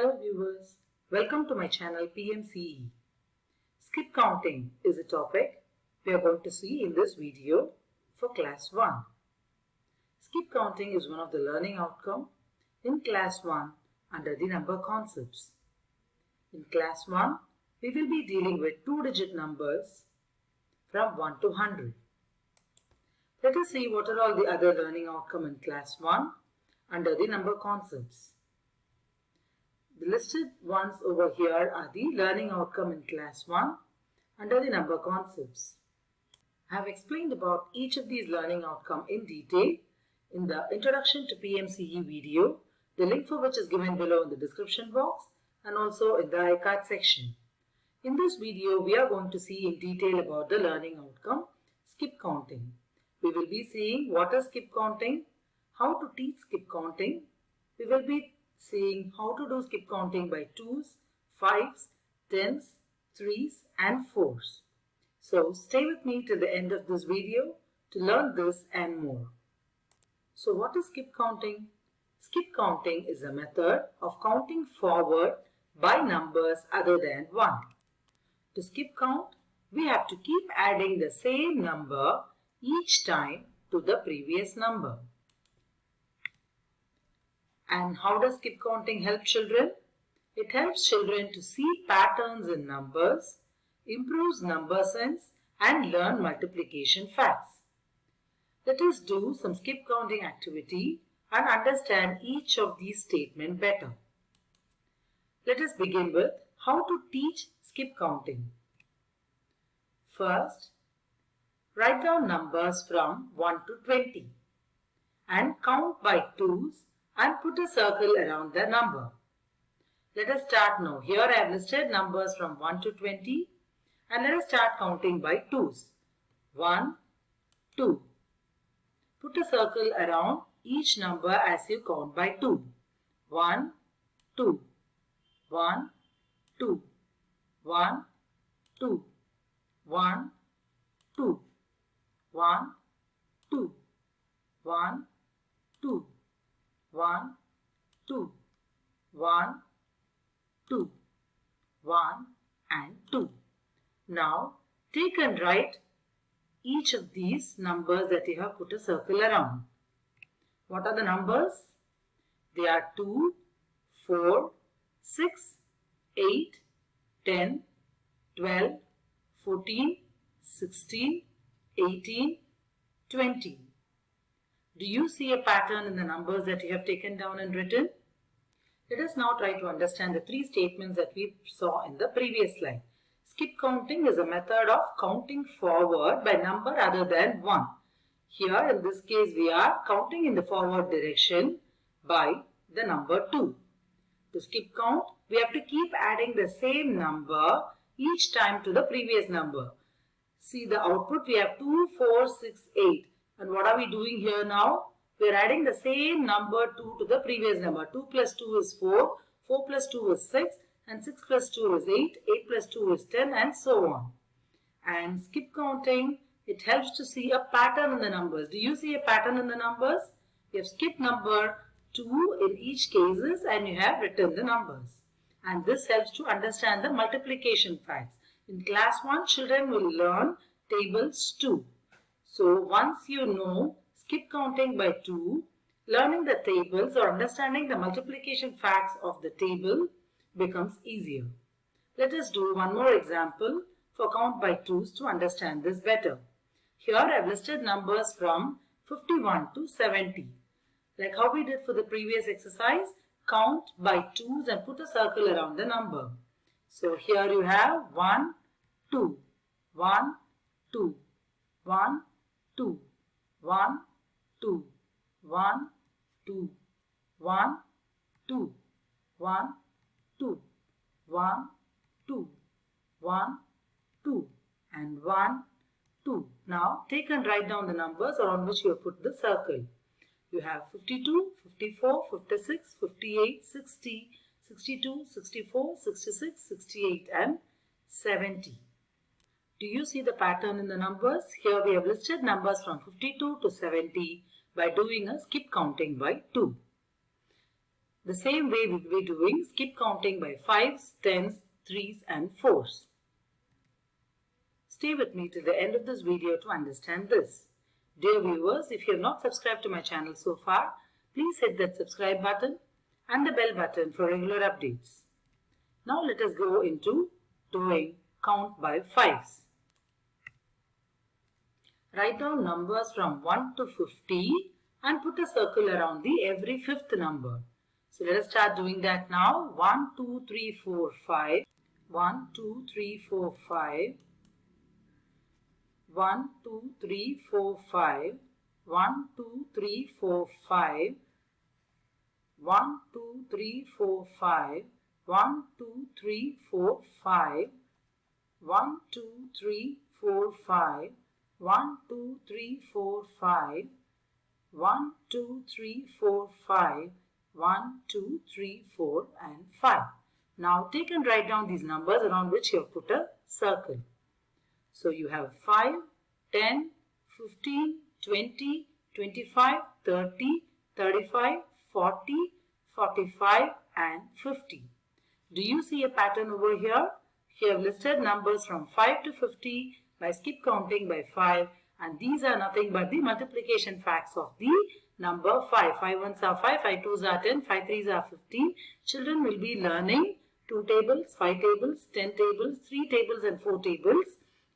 Hello viewers, welcome to my channel PMCE. Skip counting is a topic we are going to see in this video for class 1. Skip counting is one of the learning outcome in class 1 under the number concepts. In class 1, we will be dealing with 2-digit numbers from 1 to 100. Let us see what are all the other learning outcome in class 1 under the number concepts. The listed ones over here are the learning outcome in class 1 under the number concepts. I have explained about each of these learning outcome in detail in the introduction to PMCE video, the link for which is given below in the description box and also in the iCard section. In this video, we are going to see in detail about the learning outcome, skip counting. We will be seeing what is skip counting, how to teach skip counting. We will be seeing how to do skip counting by 2s, 5s, 10s, 3s and 4s. So stay with me till the end of this video to learn this and more. So what is skip counting? Skip counting is a method of counting forward by numbers other than 1. To skip count, we have to keep adding the same number each time to the previous number. And how does skip counting help children? It helps children to see patterns in numbers, improves number sense and learn multiplication facts. Let us do some skip counting activity and understand each of these statements better. Let us begin with how to teach skip counting. First, write down numbers from 1 to 20 and count by 2s and put a circle around the number. Let us start now. Here I have listed numbers from 1 to 20 and let us start counting by 2s. 1, 2. Put a circle around each number as you count by 2. 1, 2. 1, 2. 1, 2. 1, 2. 1, 2. 1, 2. 1, 2, 1, 2, 1 and 2. Now take and write each of these numbers that you have put a circle around. What are the numbers? They are 2, 4, 6, 8, 10, 12, 14, 16, 18, 20. Do you see a pattern in the numbers that you have taken down and written? Let us now try to understand the 3 statements that we saw in the previous slide. Skip counting is a method of counting forward by number other than 1. Here in this case we are counting in the forward direction by the number 2. To skip count, we have to keep adding the same number each time to the previous number. See the output, we have 2, 4, 6, 8. And what are we doing here now? We are adding the same number 2 to the previous number. 2 plus 2 is 4, 4 plus 2 is 6 and 6 plus 2 is 8, 8 plus 2 is 10 and so on. And skip counting, it helps to see a pattern in the numbers. Do you see a pattern in the numbers? You have skipped number 2 in each cases and you have written the numbers. And this helps to understand the multiplication facts. In class 1, children will learn tables too. So once you know skip counting by 2, learning the tables or understanding the multiplication facts of the table becomes easier. Let us do one more example for count by 2s to understand this better. Here I have listed numbers from 51 to 70. Like how we did for the previous exercise, count by 2s and put a circle around the number. So here you have 1, 2, 1, 2, 1, 2, 1, 2, 1, 2, 1, 2, 1, 2, 1, 2, 1, 2 and 1, 2. Now take and write down the numbers around which you have put the circle. You have 52, 54, 56, 58, 60, 62, 64, 66, 68 and 70. Do you see the pattern in the numbers? Here we have listed numbers from 52 to 70 by doing a skip counting by 2. The same way we will be doing skip counting by 5s, 10s, 3s and 4s. Stay with me till the end of this video to understand this. Dear viewers, if you have not subscribed to my channel so far, please hit that subscribe button and the bell button for regular updates. Now let us go into doing count by 5s. Write down numbers from 1 to 50 and put a circle around the every fifth number. So let us start doing that now. 1, 2, 3, 4, 5. 1, 2, 3, 4, 5. 1, 2, 3, 4, 5. 1, 2, 3, 4, 5. 1, 2, 3, 4, 5. 1, 2, 3, 4, 5. 1, 2, 3, 4, 5. 1, 2, 3, 4, 5. 1, 2, 3, 4, 5. 1, 2, 3, 4 and 5. Now take and write down these numbers around which you have put a circle. So you have 5, 10, 15, 20, 25, 30, 35, 40, 45 and 50. Do you see a pattern over here? Here I've listed numbers from 5 to 50 by skip counting by 5, and these are nothing but the multiplication facts of the number 5. 5 ones are 5, 5 twos are 10, 5 threes are 15. Children will be learning 2 tables, 5 tables, 10 tables, 3 tables and 4 tables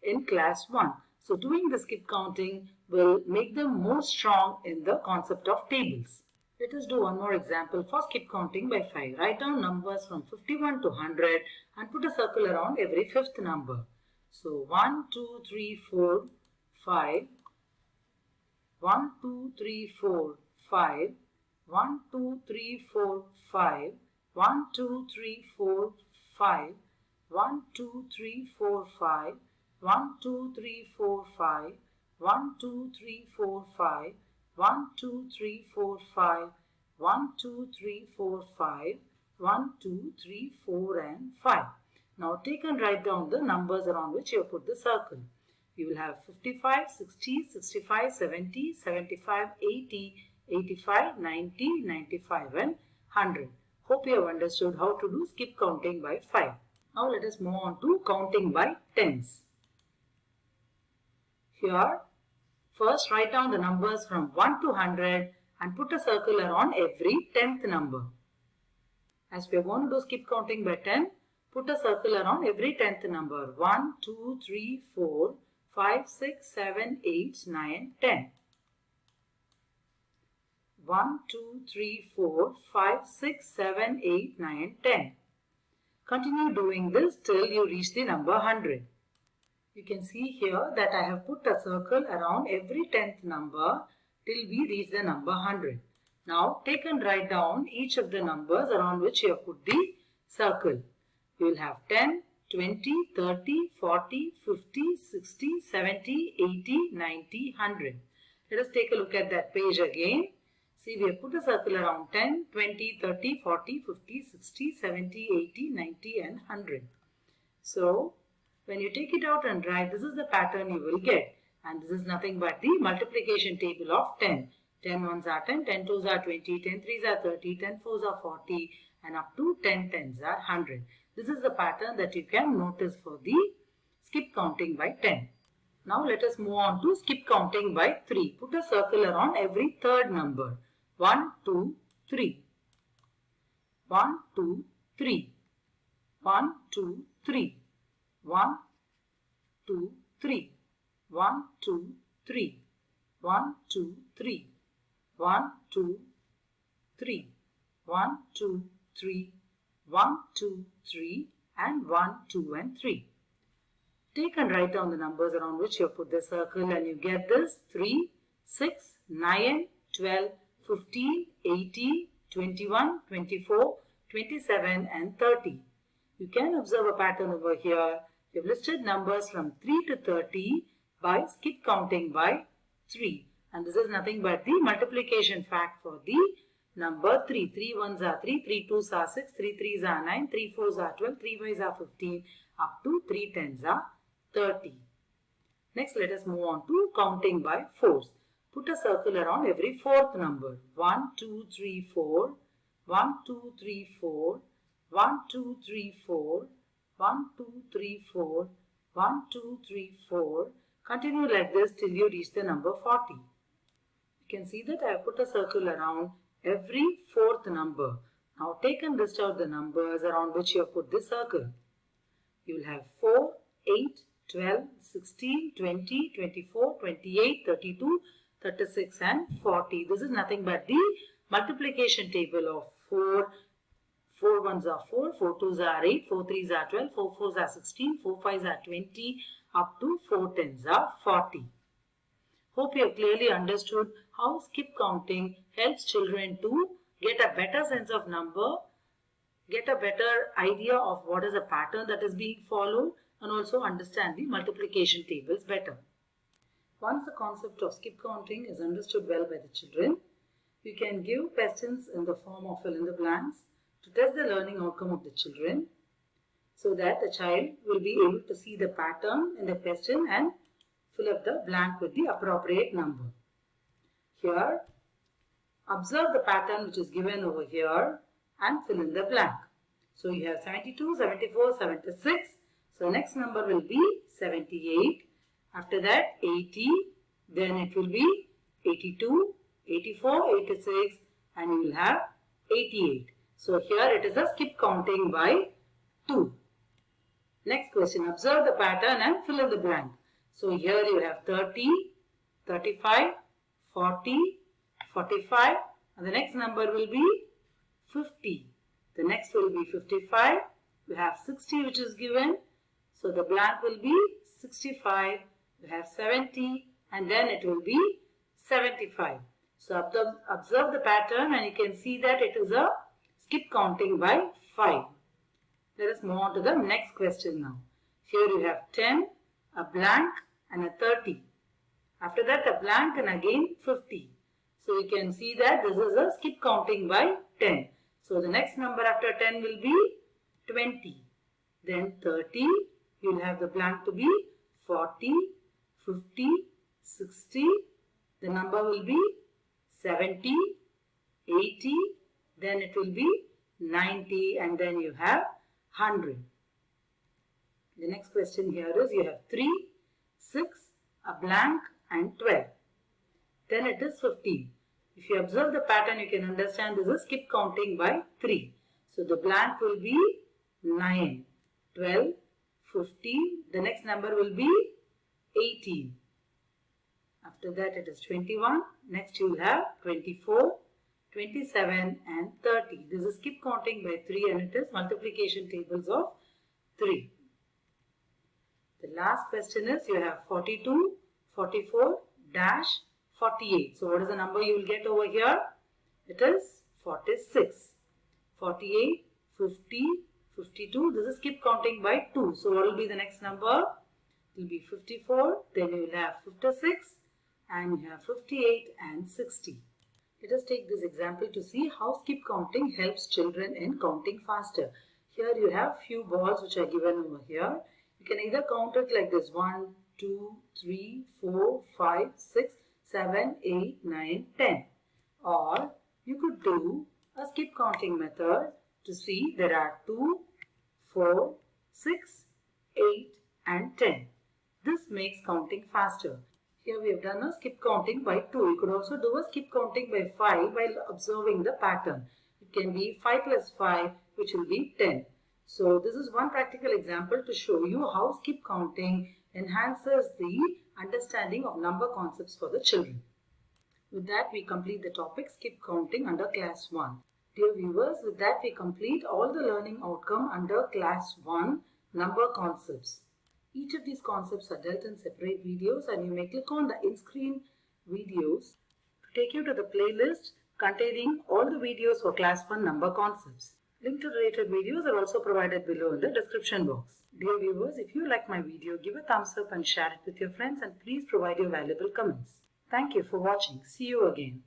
in class 1. So doing the skip counting will make them more strong in the concept of tables. Let us do one more example for skip counting by 5. Write down numbers from 51 to 100 and put a circle around every fifth number. So 1, 2, 3, 4, 5. 1, 2, 3, 4, 5. 1, 2, 3, 4, 5. 1, 2, 3, 4, 5. 1, 2, 3, 4, 5. 1, 2, 3, 4, 5. 1, 2, 3, 4, 5. 1, 2, 3, 4, 5. 1, 2, 3, 4, 5. 1, 2, 3, 4 and 5. Now take and write down the numbers around which you have put the circle. You will have 55, 60, 65, 70, 75, 80, 85, 90, 95 and 100. Hope you have understood how to do skip counting by 5. Now let us move on to counting by tens. Here, first write down the numbers from 1 to 100 and put a circle around every 10th number. As we are going to do skip counting by 10, put a circle around every 10th number. 1, 2, 3, 4, 5, 6, 7, 8, 9, 10. 1, 2, 3, 4, 5, 6, 7, 8, 9, 10. Continue doing this till you reach the number 100. You can see here that I have put a circle around every 10th number till we reach the number 100. Now take and write down each of the numbers around which you have put the circle. You will have 10, 20, 30, 40, 50, 60, 70, 80, 90, 100. Let us take a look at that page again. See, we have put a circle around 10, 20, 30, 40, 50, 60, 70, 80, 90 and 100. So, when you take it out and write, this is the pattern you will get. And this is nothing but the multiplication table of 10. 10 ones are 10, 10 twos are 20, 10 threes are 30, 10 fours are 40 and up to 10 tens are 100. This is the pattern that you can notice for the skip counting by 10. Now let us move on to skip counting by 3. Put a circle around every third number. 1, 2, 3. 1, 2, 3. 1, 2, 3. 1, 2, 3. 1, 2, 3. 1, 2, 3. 1, 2, 3. 1, 2, 3. 1, 2, 3 and 1, 2 and 3. Take and write down the numbers around which you have put the circle and you get this 3, 6, 9, 12, 15, 18, 21, 24, 27 and 30. You can observe a pattern over here. We have listed numbers from 3 to 30 by skip counting by 3. And this is nothing but the multiplication fact for the number 3. 3 ones are 3, 3 twos are 6, 3 threes are 9, 3 fours are 12, 3 fives are 15, up to 3 tens are 30. Next, let us move on to counting by 4s. Put a circle around every fourth number. 1, 2, 3, 4, 1, 2, 3, 4, 1, 2, 3, 4, 1, 2, 3, 4, 1, 2, 3, 4. Continue like this till you reach the number 40. You can see that I have put a circle around every fourth number. Now take and list out the numbers around which you have put this circle. You will have 4, 8, 12, 16, 20, 24, 28, 32, 36 and 40. This is nothing but the multiplication table of 4. 4 ones are 4, 4 twos are 8, 4 threes are 12, 4 fours are 16, 4 fives are 20, up to 4 tens are 40. Hope you have clearly understood how skip counting helps children to get a better sense of number, get a better idea of what is a pattern that is being followed, and also understand the multiplication tables better. Once the concept of skip counting is understood well by the children, you can give questions in the form of fill in the blanks to test the learning outcome of the children so that the child will be able to see the pattern in the question and fill up the blank with the appropriate number. Here, observe the pattern which is given over here and fill in the blank. So you have 72, 74, 76. So next number will be 78. After that 80. Then it will be 82, 84, 86 and you will have 88. So here it is a skip counting by 2. Next question. Observe the pattern and fill in the blank. So here you have 30, 35, 40, 45 and the next number will be 50. The next will be 55. You have 60 which is given. So the blank will be 65. You have 70 and then it will be 75. So observe the pattern and you can see that it is a skip counting by 5. Let us move on to the next question now. Here you have 10, a blank and a 30. After that a blank and again 50. So you can see that this is a skip counting by 10. So the next number after 10 will be 20. Then 30, you will have the blank to be 40, 50, 60. The number will be 70, 80. Then it will be 90 and then you have 100. The next question here is you have 3, 6, a blank and 12. Then it is 15. If you observe the pattern, you can understand this is skip counting by 3. So the blank will be 9, 12, 15. The next number will be 18. After that it is 21. Next you will have 24, 27 and 30. This is skip counting by 3 and it is multiplication tables of 3. The last question is you have 42, 44, dash 48. So what is the number you will get over here? It is 46. 48, 50, 52. This is skip counting by 2. So what will be the next number? It will be 54. Then you will have 56 and you have 58 and 60. Let us take this example to see how skip counting helps children in counting faster. Here you have few balls which are given over here. You can either count it like this 1, 2, 3, 4, 5, 6, 7, 8, 9, 10. Or you could do a skip counting method to see there are 2, 4, 6, 8 and 10. This makes counting faster. Here we have done a skip counting by 2. You could also do a skip counting by 5 while observing the pattern. It can be 5 plus 5 which will be 10. So this is one practical example to show you how skip counting enhances the understanding of number concepts for the children. With that we complete the topic skip counting under class 1. Dear viewers, with that we complete all the learning outcome under class 1 number concepts. Each of these concepts are dealt in separate videos and you may click on the in-screen videos to take you to the playlist containing all the videos for class 1 number concepts. Link to related videos are also provided below in the description box. Dear viewers, if you like my video, give a thumbs up and share it with your friends and please provide your valuable comments. Thank you for watching. See you again.